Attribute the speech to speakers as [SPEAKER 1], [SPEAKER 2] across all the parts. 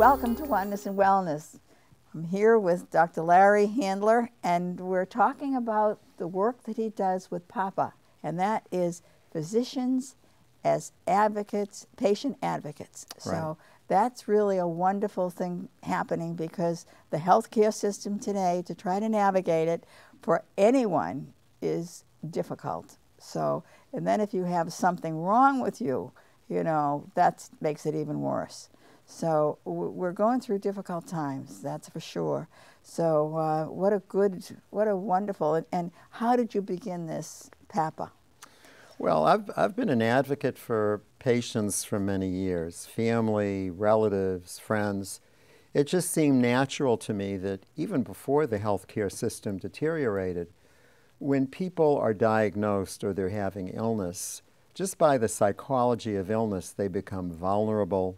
[SPEAKER 1] Welcome to Oneness and Wellness. I'm here with Dr. Larry Handler, and we're talking about the work that he does with Papa, and that is physicians as advocates, patient advocates.
[SPEAKER 2] Right.
[SPEAKER 1] So that's really a wonderful thing happening, because the healthcare system today, to try to navigate it for anyone, is difficult. So, and then if you have something wrong with you, you know, that makes it even worse. So we're going through difficult times, that's for sure. So what a wonderful, and how did you begin this, Papa?
[SPEAKER 2] Well, I've been an advocate for patients for many years, family, relatives, friends. It just seemed natural to me that even before the healthcare system deteriorated, when people are diagnosed or they're having illness, just by the psychology of illness, they become vulnerable,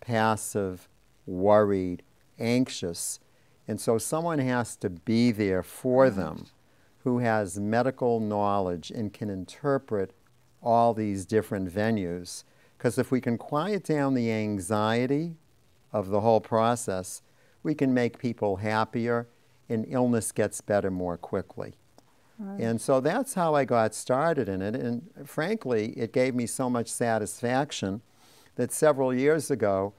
[SPEAKER 2] passive, worried, anxious. And so someone has to be there for them who has medical knowledge and can interpret all these different venues. Because if we can quiet down the anxiety of the whole process, we can make people happier and illness gets better more quickly. Right. And so that's how I got started in it. And frankly, it gave me so much satisfaction that several years ago,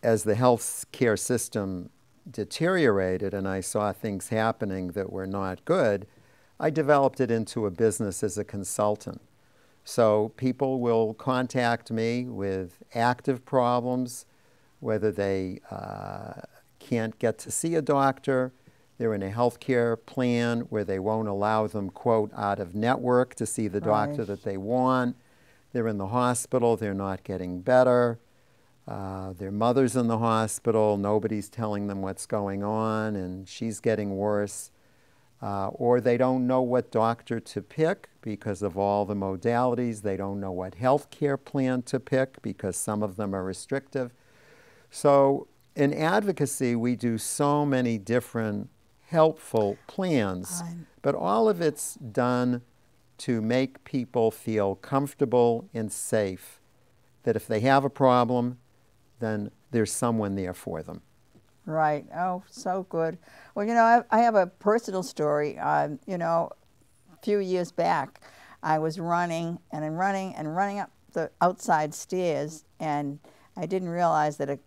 [SPEAKER 2] as the health care system deteriorated and I saw things happening that were not good, I developed it into a business as a consultant. So people will contact me with active problems, whether they can't get to see a doctor, they're in a healthcare plan where they won't allow them, quote, out of network to see the doctor that they want. They're in the hospital, they're not getting better. Their mother's in the hospital, nobody's telling them what's going on, and she's getting worse. Or they don't know what doctor to pick because of all the modalities. They don't know what health care plan to pick because some of them are restrictive. So in advocacy, we do so many different helpful plans, but all of it's done to make people feel comfortable and safe, that if they have a problem, then there's someone there for them.
[SPEAKER 1] Right. Oh, so good. Well, you know, I have a personal story. You know, a few years back, I was running running up the outside stairs, and I didn't realize that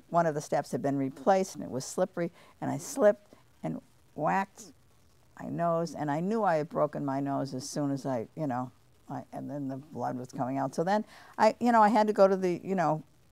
[SPEAKER 1] one of the steps had been replaced, and it was slippery, and I slipped and whacked my nose, and I knew I had broken my nose as soon as and then the blood was coming out. So then I had to go to the,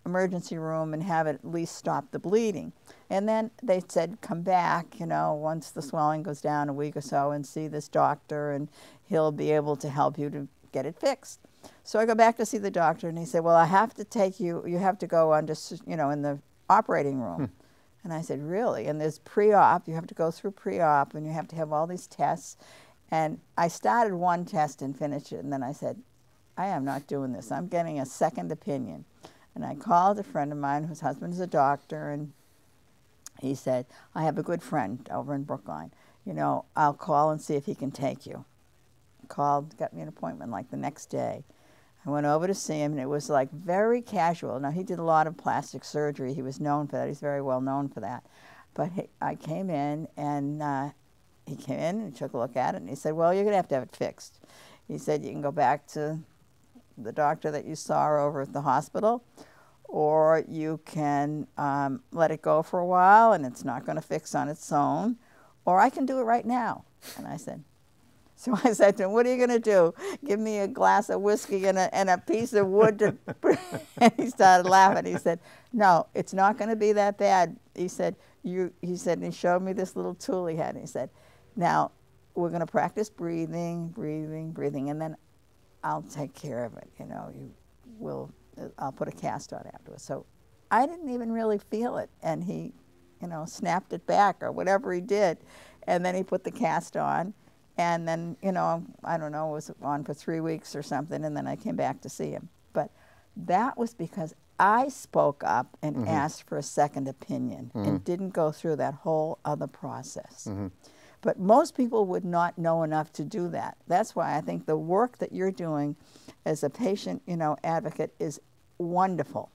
[SPEAKER 1] emergency room and have it at least stop the bleeding. And then they said, come back, once the swelling goes down a week or so, and see this doctor, and he'll be able to help you to get it fixed. So I go back to see the doctor, and he said, well, I have to take you have to go under, in the operating room. And I said, really? And there's pre-op, you have to go through pre-op, and you have to have all these tests. And I started one test and finished it, and then I said, I am not doing this. I'm getting a second opinion. And I called a friend of mine whose husband is a doctor, and he said, I have a good friend over in Brookline. I'll call and see if he can take you. Called, got me an appointment like the next day. I went over to see him, and it was like very casual. Now, he did a lot of plastic surgery. He was known for that. He's very well known for that. But I came in, and he came in and took a look at it, and he said, well, you're going to have it fixed. He said, you can go back to the doctor that you saw over at the hospital, or you can let it go for a while, and it's not going to fix on its own, or I can do it right now. And I said, so I said to him, what are you going to do? Give me a glass of whiskey and a piece of wood to and he started laughing. He said, no, it's not going to be that bad. He said, and he showed me this little tool he had, and he said, now we're going to practice breathing, and then I'll take care of it. I'll put a cast on afterwards. So I didn't even really feel it, and he, snapped it back or whatever he did, and then he put the cast on. And then, I don't know, it was on for 3 weeks or something, and then I came back to see him. But that was because I spoke up and asked for a second opinion and didn't go through that whole other process. But most people would not know enough to do that. That's why I think the work that you're doing as a patient, advocate is wonderful,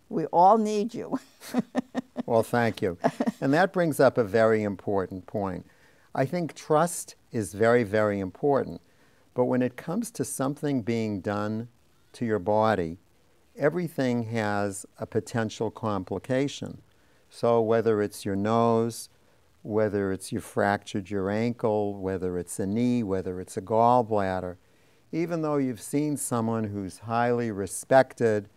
[SPEAKER 1] We all need you.
[SPEAKER 2] Well, thank you. And that brings up a very important point. I think trust is very, very important. But when it comes to something being done to your body, everything has a potential complication. So whether it's your nose, whether it's you fractured your ankle, whether it's a knee, whether it's a gallbladder, even though you've seen someone who's highly respected,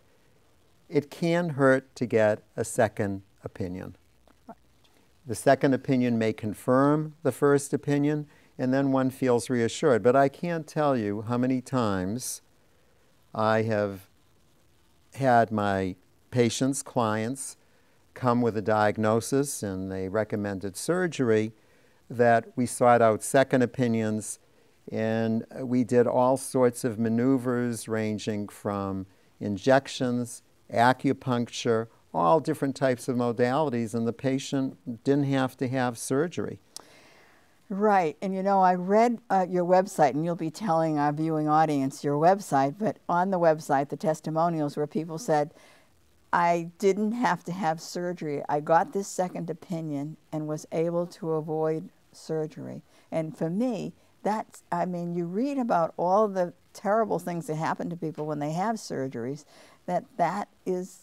[SPEAKER 2] it can hurt to get a second opinion. The second opinion may confirm the first opinion, and then one feels reassured. But I can't tell you how many times I have had my patients, clients, come with a diagnosis and they recommended surgery, that we sought out second opinions, and we did all sorts of maneuvers ranging from injections, acupuncture, all different types of modalities, and the patient didn't have to have surgery.
[SPEAKER 1] Right. And you know, I read your website, and you'll be telling our viewing audience your website, but on the website, the testimonials where people said, I didn't have to have surgery. I got this second opinion and was able to avoid surgery. And for me, that's, I mean, you read about all the terrible things that happen to people when they have surgeries, that is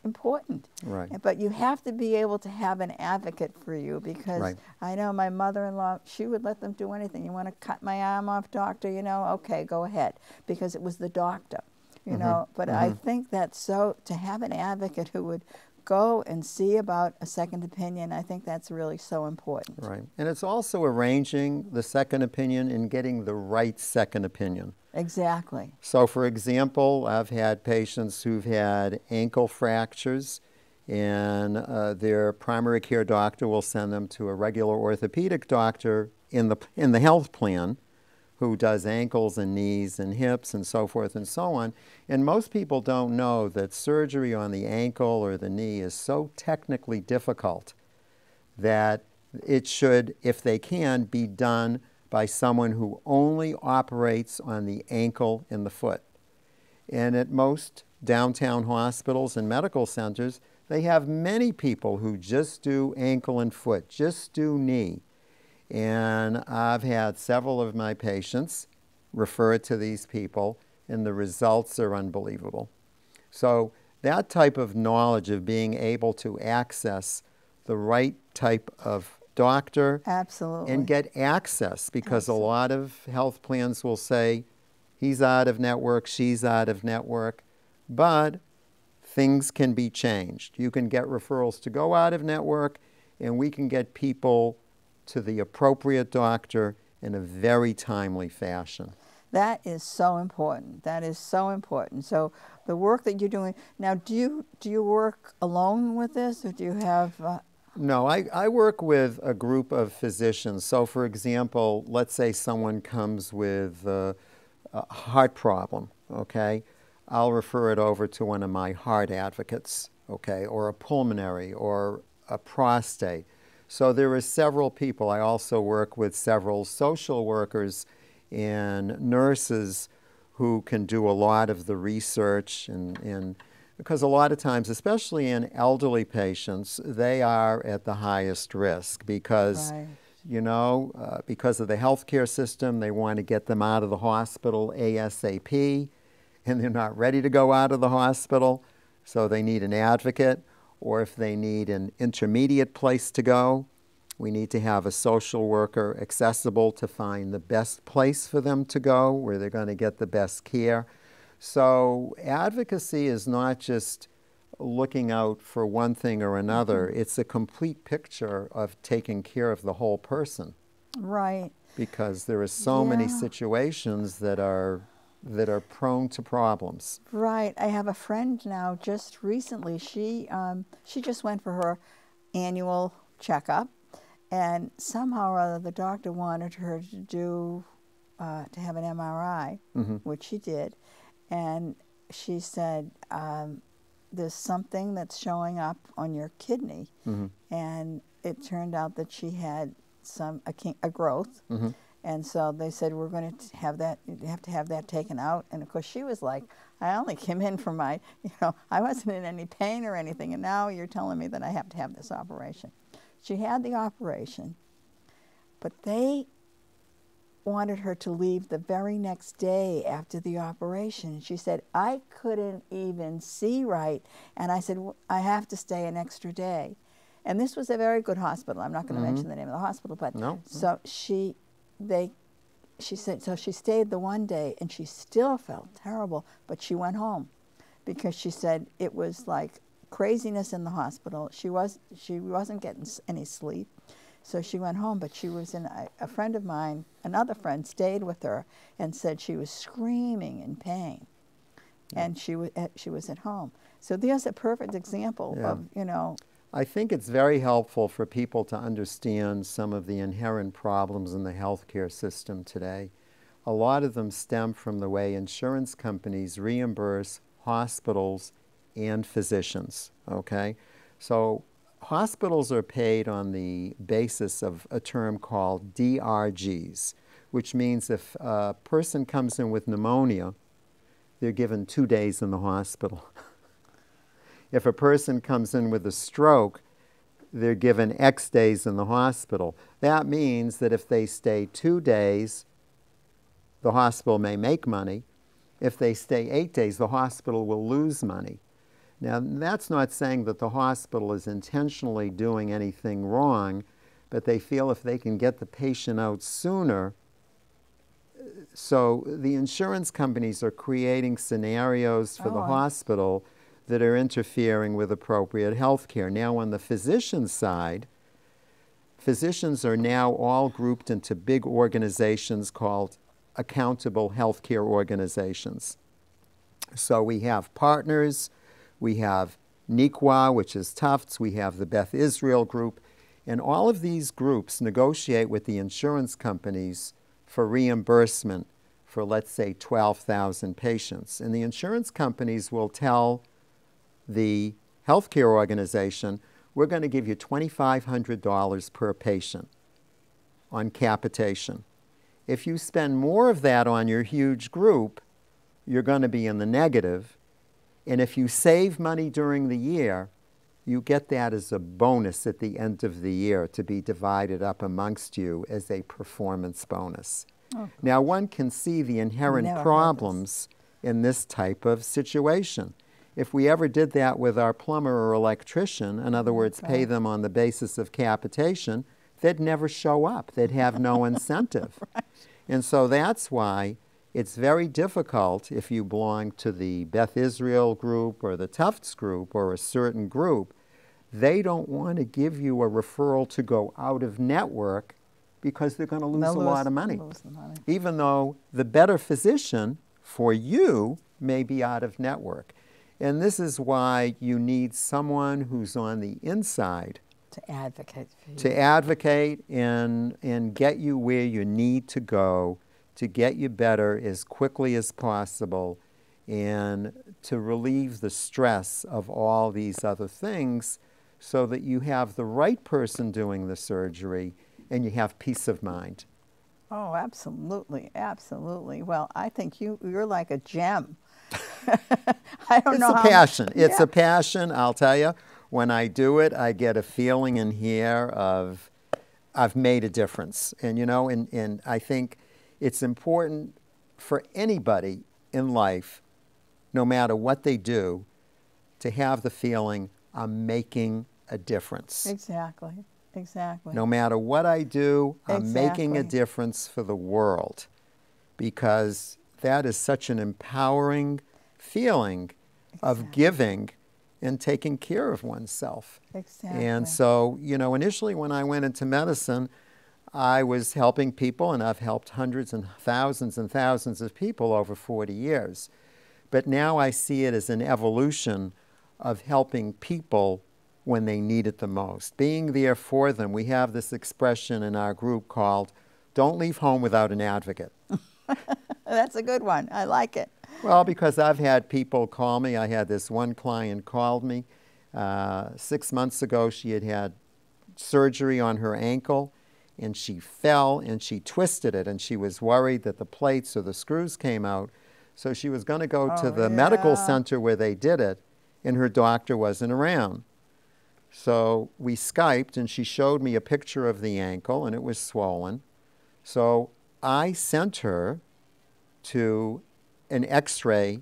[SPEAKER 1] important.
[SPEAKER 2] Right.
[SPEAKER 1] But you have to be able to have an advocate for you, because
[SPEAKER 2] Right.
[SPEAKER 1] I know my mother-in-law, she would let them do anything. You want to cut my arm off, doctor? You know, okay, go ahead, because it was the doctor. You know, but I think that's so, to have an advocate who would go and see about a second opinion, I think that's really so important.
[SPEAKER 2] Right. And it's also arranging the second opinion and getting the right second opinion.
[SPEAKER 1] Exactly.
[SPEAKER 2] So, for example, I've had patients who've had ankle fractures, and their primary care doctor will send them to a regular orthopedic doctor in the health plan, who does ankles and knees and hips and so forth and so on. And most people don't know that surgery on the ankle or the knee is so technically difficult that it should, if they can, be done by someone who only operates on the ankle and the foot. And at most downtown hospitals and medical centers, they have many people who just do ankle and foot, just do knee. And I've had several of my patients refer to these people, and the results are unbelievable. So that type of knowledge of being able to access the right type of doctor,
[SPEAKER 1] Absolutely.
[SPEAKER 2] and get access, because a lot of health plans will say, he's out of network, she's out of network, but things can be changed. You can get referrals to go out of network, and we can get people to the appropriate doctor in a very timely fashion.
[SPEAKER 1] That is so important. That is so important. So the work that you're doing now, do you work alone with this, or do you have?
[SPEAKER 2] No, I work with a group of physicians. So, for example, let's say someone comes with a heart problem. Okay, I'll refer it over to one of my heart advocates. Okay, or a pulmonary or a prostate. So there are several people. I also work with several social workers and nurses who can do a lot of the research, and because a lot of times, especially in elderly patients, they are at the highest risk because,
[SPEAKER 1] Right.
[SPEAKER 2] you know, because of the healthcare system, they want to get them out of the hospital ASAP, and they're not ready to go out of the hospital, so they need an advocate. Or if they need an intermediate place to go, we need to have a social worker accessible to find the best place for them to go, where they're going to get the best care. So advocacy is not just looking out for one thing or another. It's a complete picture of taking care of the whole person.
[SPEAKER 1] Right.
[SPEAKER 2] Because there are so many
[SPEAKER 1] Yeah.
[SPEAKER 2] situations that are prone to problems.
[SPEAKER 1] Right. I have a friend now, just recently, she just went for her annual checkup, and somehow or other the doctor wanted her to do, to have an MRI, which she did, and she said, there's something that's showing up on your kidney, and it turned out that she had a growth, And so they said, we're going to have that, you have to have that taken out. And of course she was like, I only came in for my, I wasn't in any pain or anything, and now you're telling me that I have to have this operation. She had the operation, but they wanted her to leave the very next day after the operation. And she said, I couldn't even see right. And I said, well, I have to stay an extra day. And this was a very good hospital. I'm not going to mention the name of the hospital, but so she said, so she stayed the one day and she still felt terrible, but she went home because she said it was like craziness in the hospital. She wasn't getting any sleep. So she went home, but she was in a friend of mine, another friend, stayed with her and said she was screaming in pain, and she was at home. So there's a perfect example of,
[SPEAKER 2] I think it's very helpful for people to understand some of the inherent problems in the healthcare system today. A lot of them stem from the way insurance companies reimburse hospitals and physicians, okay? So hospitals are paid on the basis of a term called DRGs, which means if a person comes in with pneumonia, they're given 2 days in the hospital. If a person comes in with a stroke, they're given X days in the hospital. That means that if they stay 2 days, the hospital may make money. If they stay 8 days, the hospital will lose money. Now, that's not saying that the hospital is intentionally doing anything wrong, but they feel if they can get the patient out sooner. So the insurance companies are creating scenarios for the hospital that are interfering with appropriate health care. Now, on the physician side, physicians are now all grouped into big organizations called accountable healthcare organizations. So we have Partners, we have NEQA, which is Tufts, we have the Beth Israel Group, and all of these groups negotiate with the insurance companies for reimbursement for, let's say, 12,000 patients. And the insurance companies will tell the healthcare organization, we're going to give you $2,500 per patient on capitation. If you spend more of that on your huge group, you're going to be in the negative. And if you save money during the year, you get that as a bonus at the end of the year to be divided up amongst you as a performance bonus. Now, one can see the inherent problems in this type of situation. If we ever did that with our plumber or electrician, in other words, pay them on the basis of capitation, they'd never show up. They'd have no incentive. And so that's why it's very difficult if you belong to the Beth Israel group or the Tufts group or a certain group. They don't want to give you a referral to go out of network because they're going to lose a lot of money. Even though the better physician for you may be out of network. And this is why you need someone who's on the inside
[SPEAKER 1] to advocate for you.
[SPEAKER 2] To advocate and get you where you need to go, to get you better as quickly as possible, and to relieve the stress of all these other things so that you have the right person doing the surgery and you have peace of mind.
[SPEAKER 1] Oh, absolutely, absolutely. Well, I think you're like a gem. I don't know.
[SPEAKER 2] It's a passion. It's a passion, I'll tell you. When I do it, I get a feeling in here of I've made a difference. And, and I think it's important for anybody in life, no matter what they do, to have the feeling I'm making a difference.
[SPEAKER 1] Exactly, exactly.
[SPEAKER 2] No matter what I do, I'm making a difference for the world, because that is such an empowering feeling of giving and taking care of oneself.
[SPEAKER 1] Exactly.
[SPEAKER 2] And so, initially when I went into medicine, I was helping people, and I've helped hundreds and thousands of people over 40 years. But now I see it as an evolution of helping people when they need it the most, being there for them. We have this expression in our group called, don't leave home without an advocate.
[SPEAKER 1] That's a good one. I like it.
[SPEAKER 2] Well, because I've had people call me. I had this one client called me 6 months ago. She had had surgery on her ankle, and she fell and she twisted it, and she was worried that the plates or the screws came out. So she was going to go to the medical center where they did it, and her doctor wasn't around. So we Skyped, and she showed me a picture of the ankle, and it was swollen. So I sent her to an X-ray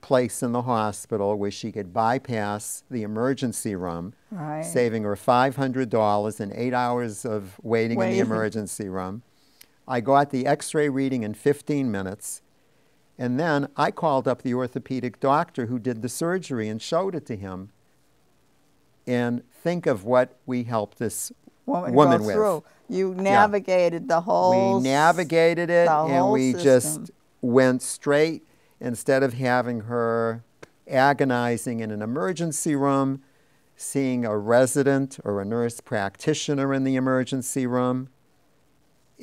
[SPEAKER 2] place in the hospital where she could bypass the emergency room, saving her $500 and 8 hours of waiting in the emergency room. I got the X-ray reading in 15 minutes, and then I called up the orthopedic doctor who did the surgery and showed it to him. And think of what we helped this woman with.
[SPEAKER 1] Through. You navigated the whole.
[SPEAKER 2] We navigated it, and we
[SPEAKER 1] system.
[SPEAKER 2] Just went straight. Instead of having her agonizing in an emergency room, seeing a resident or a nurse practitioner in the emergency room,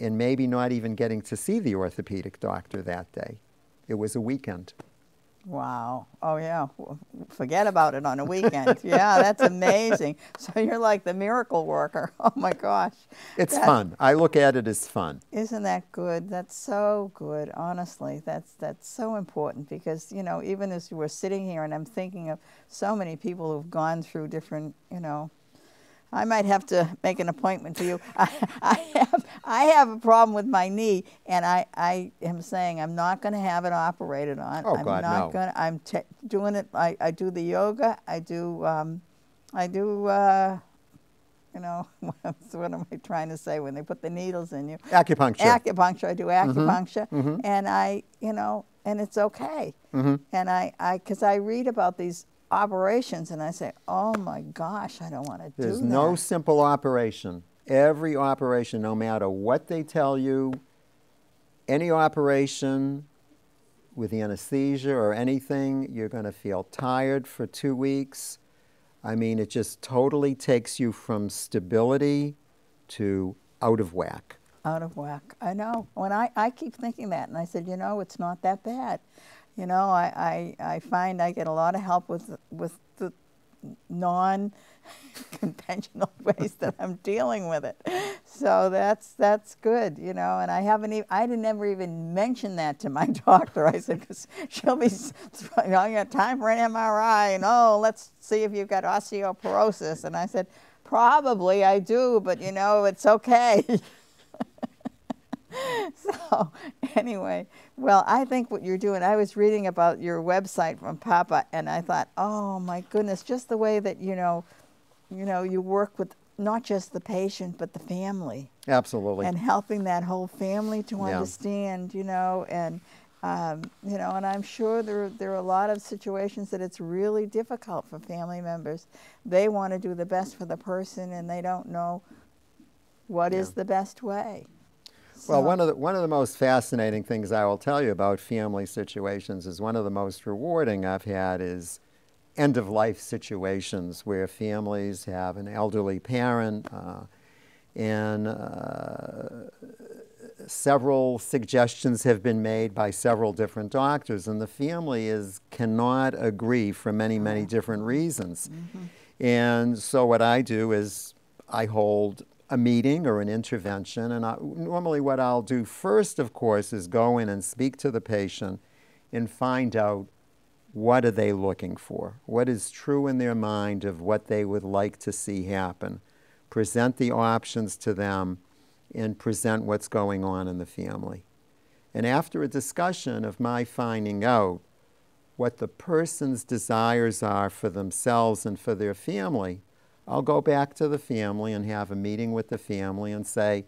[SPEAKER 2] and maybe not even getting to see the orthopedic doctor that day. It was a weekend.
[SPEAKER 1] Wow. Oh, yeah. Forget about it on a weekend. Yeah, that's amazing. So you're like the miracle worker. Oh, my gosh.
[SPEAKER 2] It's fun. I look at it as fun.
[SPEAKER 1] Isn't that good? That's so good, honestly. That's so important because, you know, even as we're sitting here and I'm thinking of so many people who've gone through different, you know, I might have to make an appointment for you. I have a problem with my knee, and I am saying I'm not going to have it operated on.
[SPEAKER 2] Oh, God, no.
[SPEAKER 1] I'm doing it. I do the yoga. I do, you know, what am I trying to say when they put the needles in you?
[SPEAKER 2] Acupuncture.
[SPEAKER 1] Acupuncture. I do acupuncture, and you know, and it's okay. And because I read about these operations, and I say, oh my gosh, I don't want to do that.
[SPEAKER 2] There's no simple operation. Every operation, no matter what they tell you, any operation with anesthesia or anything, you're going to feel tired for 2 weeks. I mean, it just totally takes you from stability to out of whack.
[SPEAKER 1] Out of whack. I know. When I keep thinking that, and I said, you know, it's not that bad. You know, I find I get a lot of help with the non-conventional ways that I'm dealing with it. So that's good, you know. And I never even mentioned that to my doctor. I said, because she'll be, you know, you got time for an MRI, and oh, let's see if you've got osteoporosis. And I said, probably I do, but you know, it's okay. So anyway, well, I think what you're doing, I was reading about your website from Papa, and I thought, oh my goodness, just the way that, you know, you work with not just the patient, but the family.
[SPEAKER 2] Absolutely.
[SPEAKER 1] And helping that whole family to understand, you know, and, you know, and I'm sure there are a lot of situations that it's really difficult for family members. They want to do the best for the person, and they don't know what is the best way. So.
[SPEAKER 2] Well, one of the most fascinating things I will tell you about family situations is one of the most rewarding I've had is end-of-life situations where families have an elderly parent and several suggestions have been made by several different doctors, and the family cannot agree for many, many different reasons. And so what I do is I hold a meeting or an intervention, and normally what I'll do first, of course, is go in and speak to the patient and find out what are they looking for, what is true in their mind of what they would like to see happen, present the options to them, and present what's going on in the family. And after a discussion of my finding out what the person's desires are for themselves and for their family, I'll go back to the family and have a meeting with the family and say,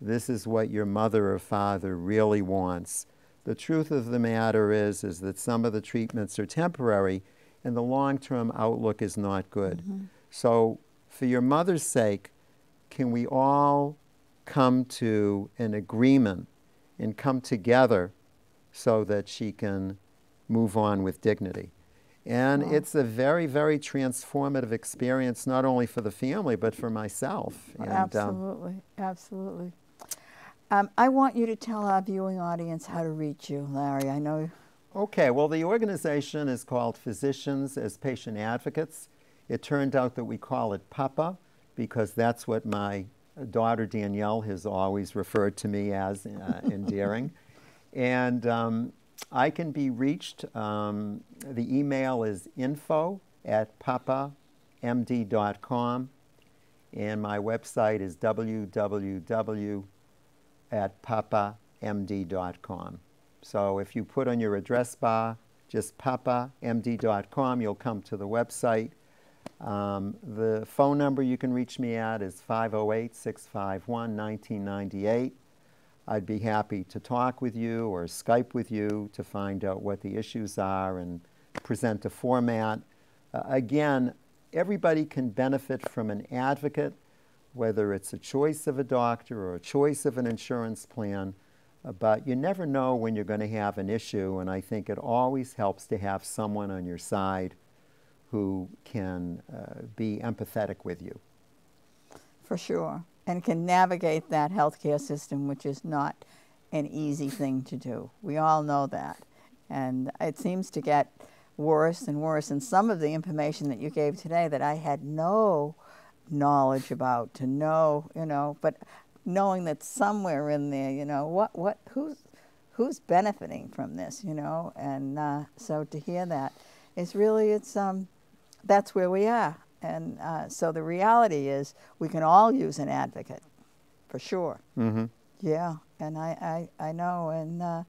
[SPEAKER 2] this is what your mother or father really wants. The truth of the matter is that some of the treatments are temporary and the long-term outlook is not good. So for your mother's sake, can we all come to an agreement and come together so that she can move on with dignity? And it's a very, very transformative experience, not only for the family, but for myself. And,
[SPEAKER 1] absolutely, absolutely. I want you to tell our viewing audience how to reach you, Larry. I know.
[SPEAKER 2] Okay, well, the organization is called Physicians as Patient Advocates. It turned out that we call it PAPA because that's what my daughter Danielle has always referred to me as endearing. And I can be reached. The email is info@papamd.com, and my website is www.papamd.com. So if you put on your address bar just papamd.com, you'll come to the website. The phone number you can reach me at is 508-651-1998. I'd be happy to talk with you or Skype with you to find out what the issues are and present a format. Again, everybody can benefit from an advocate, whether it's a choice of a doctor or a choice of an insurance plan, but you never know when you're going to have an issue, and I think it always helps to have someone on your side who can be empathetic with you.
[SPEAKER 1] For sure. And can navigate that healthcare system, which is not an easy thing to do. We all know that. And it seems to get worse and worse. And some of the information that you gave today that I had no knowledge about, to know, you know, but knowing that somewhere in there, you know, who's benefiting from this, you know, and so to hear that, it's really, that's where we are. And so the reality is we can all use an advocate, for sure.
[SPEAKER 2] Mm-hmm.
[SPEAKER 1] Yeah, and I know. And,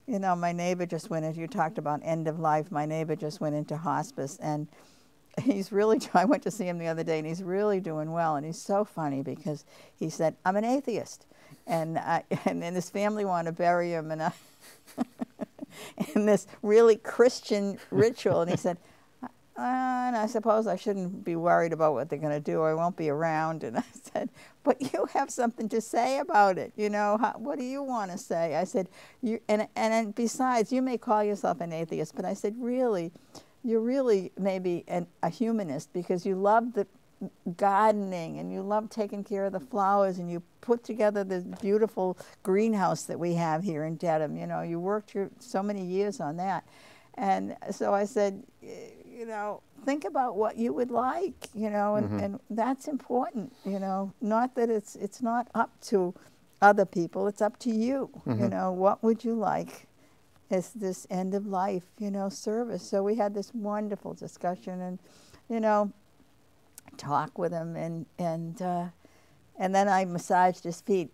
[SPEAKER 1] you know, my neighbor just went into, you talked about end of life, my neighbor just went into hospice, and he's really, I went to see him the other day, and he's really doing well. And he's so funny because he said, I'm an atheist. And then his family wanted to bury him in, in this really Christian ritual. And he said, and I suppose I shouldn't be worried about what they're going to do. I won't be around. And I said, but you have something to say about it. You know, what do you want to say? I said, and besides, you may call yourself an atheist, but I said, really, you're really maybe a humanist because you love the gardening and you love taking care of the flowers and you put together this beautiful greenhouse that we have here in Dedham. You know, you worked so many years on that. And so I said, you know, think about what you would like, you know, and that's important, you know, not that it's not up to other people, it's up to you, you know, what would you like as this end of life, you know, service. So we had this wonderful discussion and, you know, talk with him and then I massaged his feet.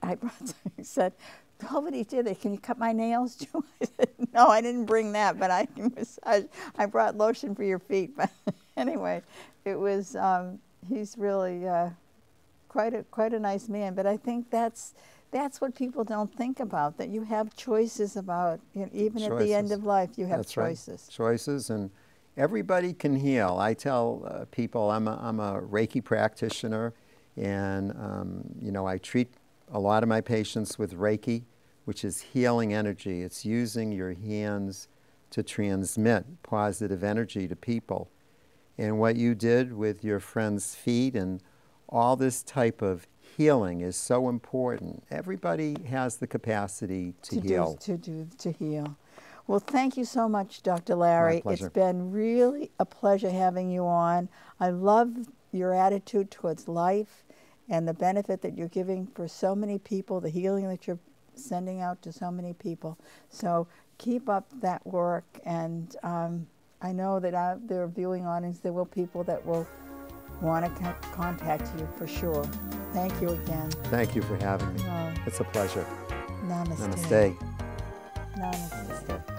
[SPEAKER 1] He said, nobody did it. Can you cut my nails, Joe? I said, no, I didn't bring that, but I can massage. I brought lotion for your feet. But anyway, it was, he's really quite a nice man. But I think that's what people don't think about, that you have choices about, you know, even choices. At the end of life, you have that's choices.
[SPEAKER 2] Right. Choices, and everybody can heal. I tell people I'm a Reiki practitioner, and you know, I treat a lot of my patients with Reiki, which is healing energy. It's using your hands to transmit positive energy to people. And what you did with your friend's feet and all this type of healing is so important. Everybody has the capacity to heal.
[SPEAKER 1] To heal. Well, thank you so much, Dr. Larry.
[SPEAKER 2] My pleasure.
[SPEAKER 1] It's been really a pleasure having you on. I love your attitude towards life and the benefit that you're giving for so many people, the healing that you're sending out to so many people. So keep up that work, and I know that there are viewing audience, there will people that will want to contact you for sure. Thank you again.
[SPEAKER 2] Thank you for having me.
[SPEAKER 1] Oh.
[SPEAKER 2] It's a pleasure.
[SPEAKER 1] Namaste.
[SPEAKER 2] Namaste.
[SPEAKER 1] Namaste.